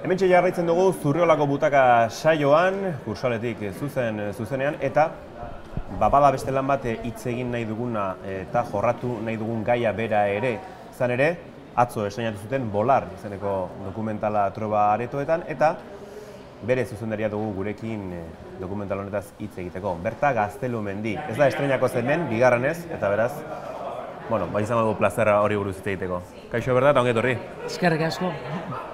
Hementxe jarraitzen dugu Zurriolako butaka saioan, kursaletik zuzenean, eta bada beste lan bat hitz egin nahi duguna eta jorratu nahi dugun gaia bera ere, izan ere, atzo esainatu zuten Bolar izeneko dokumentala Troba aretoetan, eta bere zuzendaria dugu gurekin dokumental honetaz hitz egiteko. Berta Gaztelumendi, ez da estreinako hemen, bigarrenez, eta beraz, izango dugu plazera hori buruz hitz egiteko. Kaixo, Berta, eta ongi etorri. Eskerrik asko.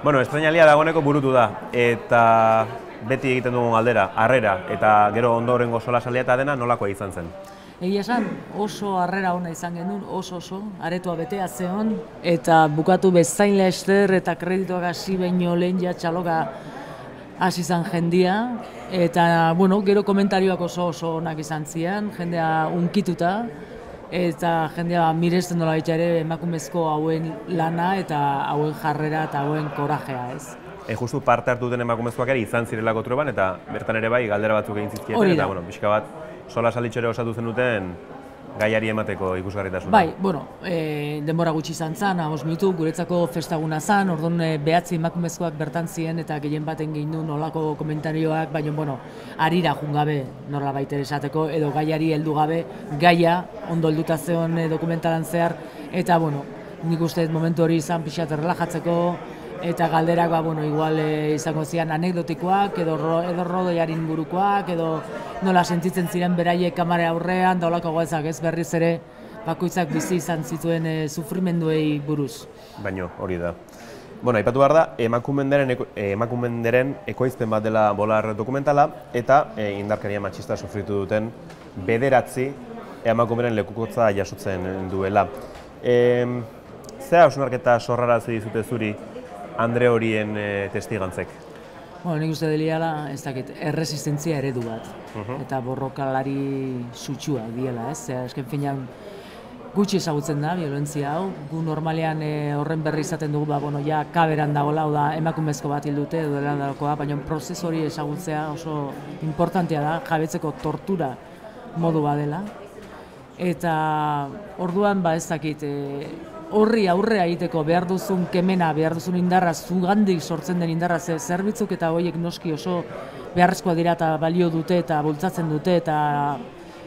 Estreinalia dagoeneko burutu da, eta beti egiten dugun galdera, harrera, eta gero ondorengo solasaldia eta dena nolakoa izan zen? Egia esan, oso harrera ona izan genuen, oso, aretoa betea zeon, eta bukatu bezain laster eta kredituak hasi baino lehen ja txaloka hasi izan jendia, eta, gero komentarioak oso onak izan zian, jendea unkituta, eta jendea miresten dola baita ere emakumezko hauen lana eta hauen jarrera eta hauen korajea, ez. Justu parte hartu duten emakumezkoak ere izan zirelako Troban, eta bertan ere bai galdera batzuk egin zizkieten, eta pixka bat sola salitxore osatu zenuten gaiari emateko ikusgarritasuna. Bai, denbora gutxi izan zen, 5 minutu, guretzako festaguna zen, orduan behatzi emakumezkoak bertan ziren eta gehien baten gehin du nolako komentarioak, baina, harira jungabe norla baita esateko, edo gaiari heldu gabe, gaia ondo helduta zeon dokumentalan zehar, eta, nik uste momentu hori izan pixat erlajatzeko, eta galderak, igual izango zian anekdotikoak, edo rodoiarin burukoak, edo nola sentitzen ziren beraiek kamera aurrean, da olako gauzak ez berriz ere bakoitzak bizi izan zituen sufrimenduei buruz. Baino, hori da. Aipatu behar da, emakumenderen ekoizpen bat dela Bolar dokumentala, eta indarkeria matxista sufritu duten 9 emakumeren lekukotza jasotzen duela. Zera hausnarketa sorrarazi dizute zuri Andre horien testigantzek? Nik uste deliala, ez dakit, erresistentzia eredu bat, eta borrokalari sutsua diela, ez? Esken finean, gutxi ezagutzen da, violentzia hau, gu normalean horren berri izaten dugu, ja kaberan dagoela, da emakumezko bat hildute, edo dela dagokoa, baina prozesu hori ezagutzea oso importantea da, jabetzeko tortura modu badela, eta orduan, ez dakit, horri aurrea egiteko behar duzun kemena, behar duzun indarra, zugandik sortzen den indarra, zerbitzuk eta horiek noski oso beharrezkoa dira eta balio dute eta bultzatzen dute eta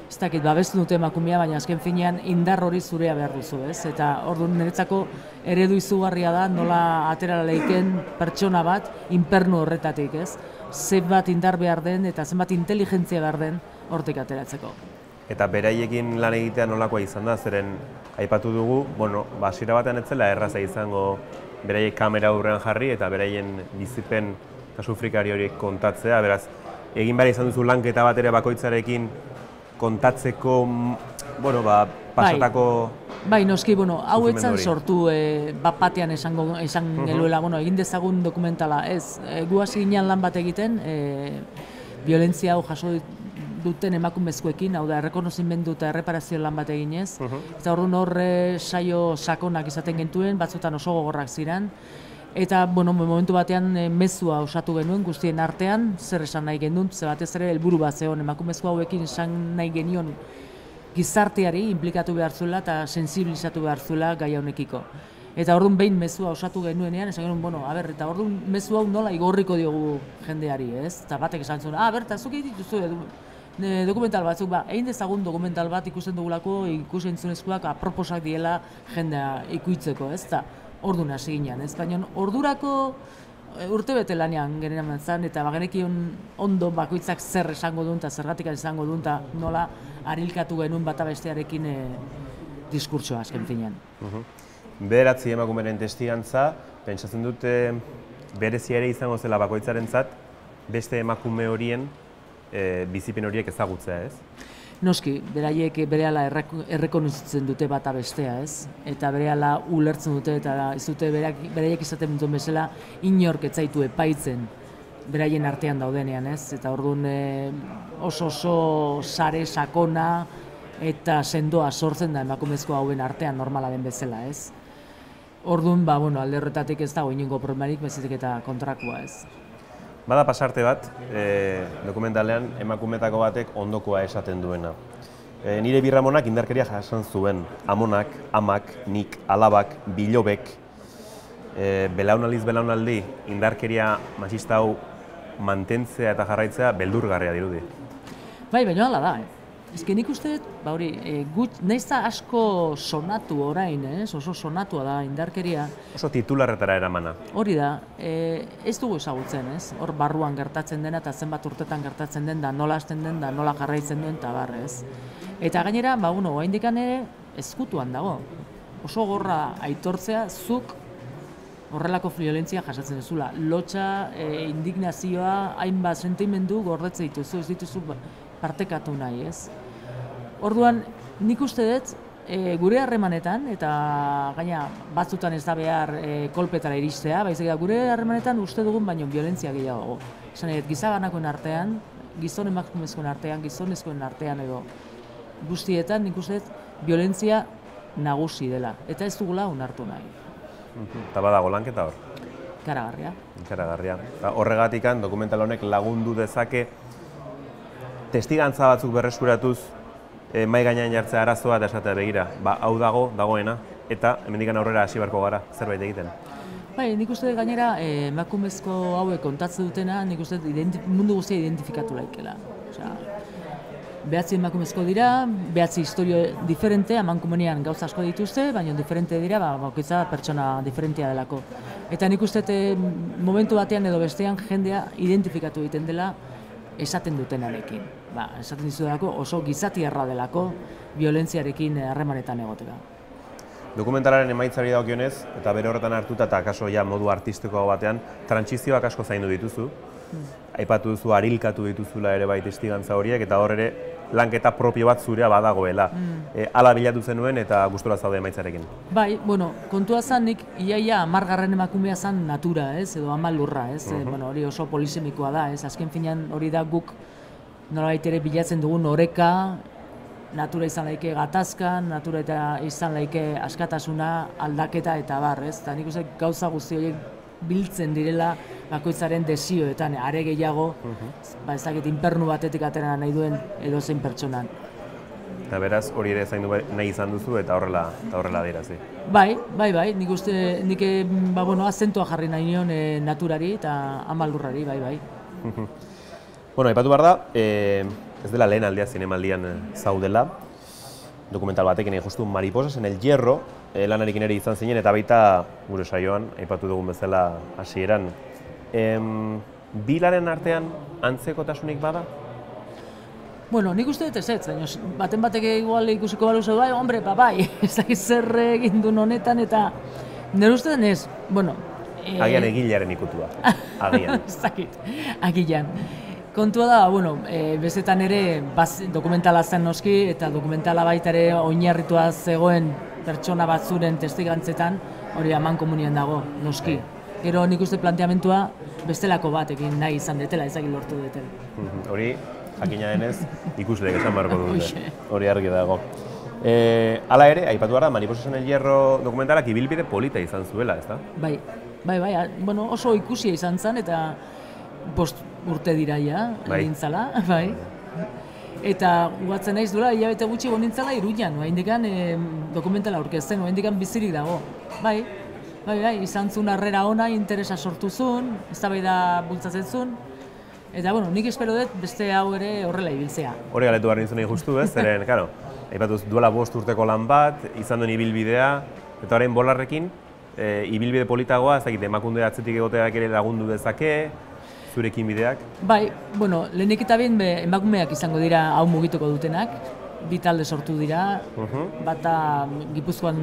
ez dakit, babestu dute emakumea, baina azken finean indar hori zurea behar duzu, ez? Eta orduan niretzako eredu izugarria da nola atera leiken pertsona bat inpernu horretatik, ez? Zenbat indar behar den eta zenbat inteligentzia behar den hortik ateratzeko. Eta beraiekin lan egitea nolakoa izan da, zeren aipatu dugu, hasiera batean ez zela erraza izango beraiek kamera aurrean jarri eta beraien bizipen eta sufrikari horiek kontatzea, beraz, egin behar izan duzu lanketa bat ere bakoitzarekin kontatzeko, pasatako... Bai, noski, hau etzan sortu bat-batean esan geluela, egin dezagun dokumentala, ez, gu hasi ginen lan bat egiten, violentzia hau jaso duten emakumezkoekin, hau da, errekonozimendu eta erreparazio lan bat eginez, eta orduan horre saio sakonak izaten gentuen, batzutan oso gogorrak ziren, eta, momentu batean mezua osatu genuen guztien artean, zer esan nahi genuen, ze batez ere helburu bat zegoen emakumezko hauekin esan nahi genion gizarteari inplikatu behar zuela eta sensibilizatu behar zuela gai honekiko. Eta orduan behin mezua osatu genuenean, esan genuen, eta orduan mezu hau nola igorriko diogu jendeari, ez? Eta batek esan zuen, berta, zuk dituzu dokumental batzuk, egin dezagun dokumental bat ikusten dugulako ikusentzunezkoak aproposak diela jendea ikuitzeko, ez da? Orduan hasi ginen, ez? Baina ordurako urtebete lanean generatzen zen, eta bagenekion ondo bakoitzak zer esango duen eta zergatik esango duen eta nola harilkatu genuen bata bestearekin diskurtsoa azken finean. 9 emakumeren testigantza, pentsatzen dute berezia ere izango zela bakoitzarentzat beste emakume horien bizipen horiek ezagutzea, ez? Noski, beraiek berehala errekonozitzen dute bata bestea, ez? Eta berehala ulertzen dute eta ez dute beraiek izaten duten bezala inork ez zaitu epaitzen beraien artean daudenean, ez? Eta orduan oso sare sakona eta sendoa sortzen da emakumezko hauen artean normala den bezala, ez? Orduan, alde horretatik ez dago inongo problemarik, bezitik eta kontrakoa, ez? Bada pasarte bat, dokumentalean emakumetako batek ondokoa esaten duena. Nire birramonak indarkeria jasan zuen, amonak, amak, nik, alabak, bilobek. belaunaldiz belaunaldi indarkeria matxista hau mantentzea eta jarraitzea beldurgarria dirudi. Bai, baina hala da. Ezke nik uste, nahiz da asko sonatu orain, oso sonatua da indarkeria. Oso titularretara eramana. Hori da, ez dugu ezagutzen, ez? Hor barruan gertatzen dena eta zenbat urtetan gertatzen den, da nola hasten den, da nola jarraitzen duen, eta bar, ez? Eta gainera, oraindikan ere, ezkutuan dago. Oso gorra aitortzea, zuk horrelako violentzia jasatzen duzula. Lotxa, indignazioa, hainbat sentimendu gordetze dituzu, ez dituzu partekatu nahi, ez? Orduan, nik uste dut, gure harremanetan, eta gaina batzutan ez da behar kolpetara iristea, baizik da gure harremanetan uste dugun baino violentzia gehiago. Esan edo, gizabanakoen artean, gizon emakumezkoen artean, gizonezkoen artean edo guztietan, nik uste dut, violentzia nagusi dela, eta ez dugula onartu nahi. Eta badago lanketa hor? Ikaragarria. Ikaragarria. Horregatikan, dokumental honek lagundu dezake testigantza batzuk berreskuratuz mahai gainean jartzea arazoa eta esatea begira. Hau dagoena, eta hemendikan aurrera hasi beharko gara zerbait egiten. Bai, nik uste gainera emakumezko hauek kontatzen dutena, nik uste mundu guztia identifikatu laikela. Behatzi emakumezko dira, behatzi historio diferente, amankomunean gauza asko dituzte, baina diferente dira, bakoitza pertsona diferentea delako. Eta nik uste momentu batean edo bestean jendea identifikatu egiten dela esaten dutenarekin. Esaten dizudalako oso gizatiarra delako violentziarekin harremanetan egotera. Dokumentalaren emaitzari dagokionez, eta bere horretan hartuta eta kaso ja modu artistiko batean, trantsizioak asko zaindu dituzu. Aipatu duzu, arilkatu dituzula ere bai testigantza horiek, eta hor ere lanketa propio bat zurea badagoela. Hala bilatu zenuen eta gustura zaude emaitzarekin. Bai, kontua zan nik iaia 10. emakumea zan natura, edo 10 lurra, hori oso polisemikoa da, azken finean hori da guk nolabait ere bilatzen dugun oreka, natura izan laike gatazka, natura eta izan laike askatasuna, aldaketa eta bar, eta nik uste gauza guzti horiek biltzen direla bakoitzaren desioetan, are gehiago, ez dakit inpernu batetik atera nahi duen edozein pertsonan. Eta beraz, hori ere zaindu nahi izan duzu eta horrela adierazi. Bai, nik uste, nik azentua jarri nahi nion naturari eta 10 lurrari, bai. Bueno, aipatu behar da, ez dela lehen aldea zinemaldian zaudela, dokumental batekin egin justu Mariposas en el Hierro, lanarekin ere izan zinen, eta baita gure saioan, aipatu dugun bezala hasieran. Bilaren artean antzekotasunik bada? Bueno, nik uste dut ez, baten batek igual ikusiko baluzo, bai, hombre, bai, ez dakit zer egin duen honetan, eta nire uste den ez, agian egilearen ikutua, agian. Ez dakit, agian. Kontua da, bezetan ere dokumentala zen noski, eta dokumentala baita ere oinarritua zegoen pertsona batzuren testigantzetan, hori amankomunian dago, noski. Gero nik uste planteamentua bestelako batekin nahi izan detela, ezagik lortu detela. Hori, jakina denez, ikusleek esan beharko dute, hori argi dago. Hala ere, aipatu gara, Mariposas en el Hierro dokumentalak ibilbide polita izan zuela, ezta? Bai, oso ikusia izan zen, eta 5 urte dira ja, nintzala, bai. Eta guatzen naiz duela, hilabete gutxi nintzala Iruñan, oraindikan dokumentala aurkezten, oraindikan bizirik dago. Bai, izan zuen harrera ona, interesa sortu zuen, eztabaida bultzatzen zuen, eta nik espero dut beste hau ere horrela ibiltzea. Hori galetu behar nintzen justu, ez? Zeren, karo, aipatuz duela 5 urteko lan bat, izan duen ibilbidea, eta orain Bolarrekin, ibilbide politagoa, ez dakit, emakunde atzetik egoteak ere lagundu dezake, zurekin bideak? Bai, lehenik eta behin emakumeak izango dira hau mugituko dutenak, 2 talde sortu dira, bata Gipuzkoan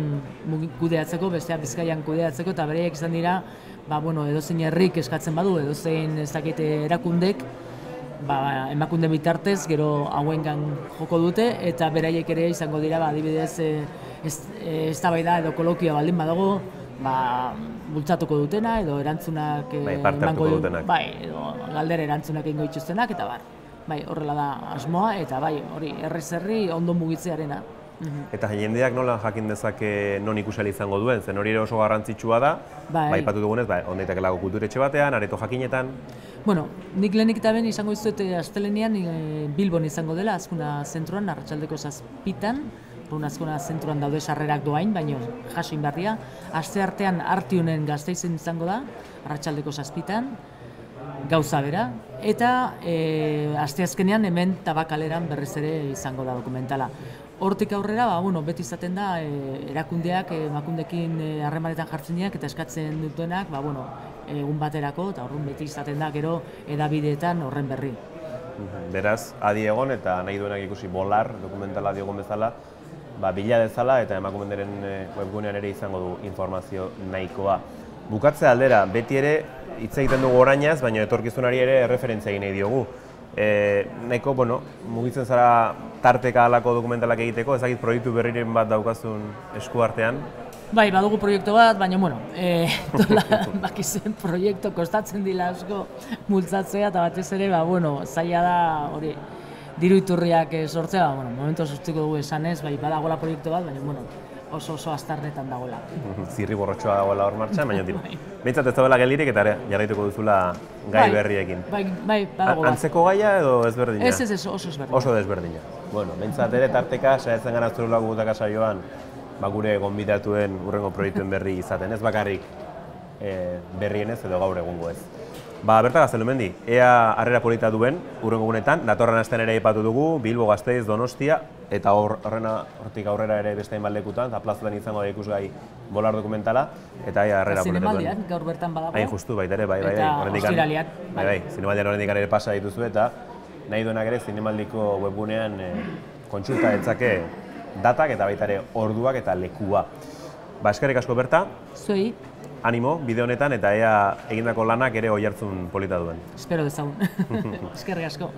kudeatzeko, bestea Bizkaian kudeatzeko, eta bereiek izan dira, edozein herrik eskatzen badu, edozein ez dakit erakundek, emakunde bitartez, gero hauengan joko dute, eta beraiek ere izango dira, adibidez, eztabaida edo kolokioa baldin badago, bultzatuko dutena, edo erantzunak emango dutenak. Edo galdera erantzunak egingo dituztenak, eta horrela da asmoa, eta hori herri ondo mugitzearena. Eta jendeak nola jakin dezake non ikusali izango duen, zen hori ere oso garrantzitsua da, aipatu dugunez, ondaitakelago kulturetxe batean, areto jakinetan. Nik lehenik eta ben izango dizuet astelenean Bilbon izango dela, Azkuna zentroan, arratsaldeko 7:00, Paunazkona zenturan daude sarrerak doain, baina jaso inbarria. Aste artean Artiunen Gasteizen izango da, arratsaldeko 7:00, gauza bera. Eta asteazkenean hemen Tabakaleran berriz ere izango da dokumentala. Hortik aurrera, beti izaten da, erakundeak, emakundekin harremanetan jartzen diak eta eskatzen dutenak, egun baterako, eta horren beti izaten da, gero edabideetan horren berri. Beraz, adi egon eta nahi duenak ikusi Bolar dokumentala diogun bezala, bila dezala eta emakunderen webgunean ere izango du informazio nahikoa. Bukatze aldera, beti ere hitz egiten dugu orainaz, baina etorkizunari ere erreferentzia egin nahi diogu. Nahiko, mugitzen zara tarteka alako dokumentalak egiteko, ezagit proiektu berriren bat daukazun eskuartean? Bai, badugu proiektu bat, baina, bakizen proiektu kostatzen dila asko multzatzea, eta batez ere, zaila da hori diru iturriak sortzea, momentu sortziko dugu esanez, badagoela proiektu bat, baina, oso aztarnetan dagoela. Zirri borrotxoa dagoela hor martxan, baina behintzat ez dagoela gelirik eta jarraituko duzula gai berriekin. Bai, badago bat. Antzeko gaia edo ezberdina? Ez, oso ezberdina. Oso desberdina. Behintzat ere tarteka, saiatzen gara Zurulako Butaka saioan, gure gonbidatuen urrengo proiektuen berri izaten, ez bakarrik berrienez edo gaur egungo ez. Berta Gaztelumendi, ea harrera polita duen urrengo gunetan, datorren astean ere aipatu dugu, Bilbo, Gasteiz, Donostia, eta hortik aurrera ere beste hainbat lekutan, eta plazatan izango da ikusgai Bolar dokumentala, eta ea harrera polita duen. Zinemaldian, gaur bertan badago. Hain justu, baita ere, bai. Eta ostiralian. Bai, zinemaldian horrendik ere pasa dituzu, eta nahi duenak ere zinemaldiko webgunean kontsulta ditzake datak eta baita ere orduak eta lekua. Eskerrik asko Berta. Zuei. Animo, bideo honetan, eta ea egindako lanak ere oihartzun polita duen. Espero dezagun. Eskerrik asko.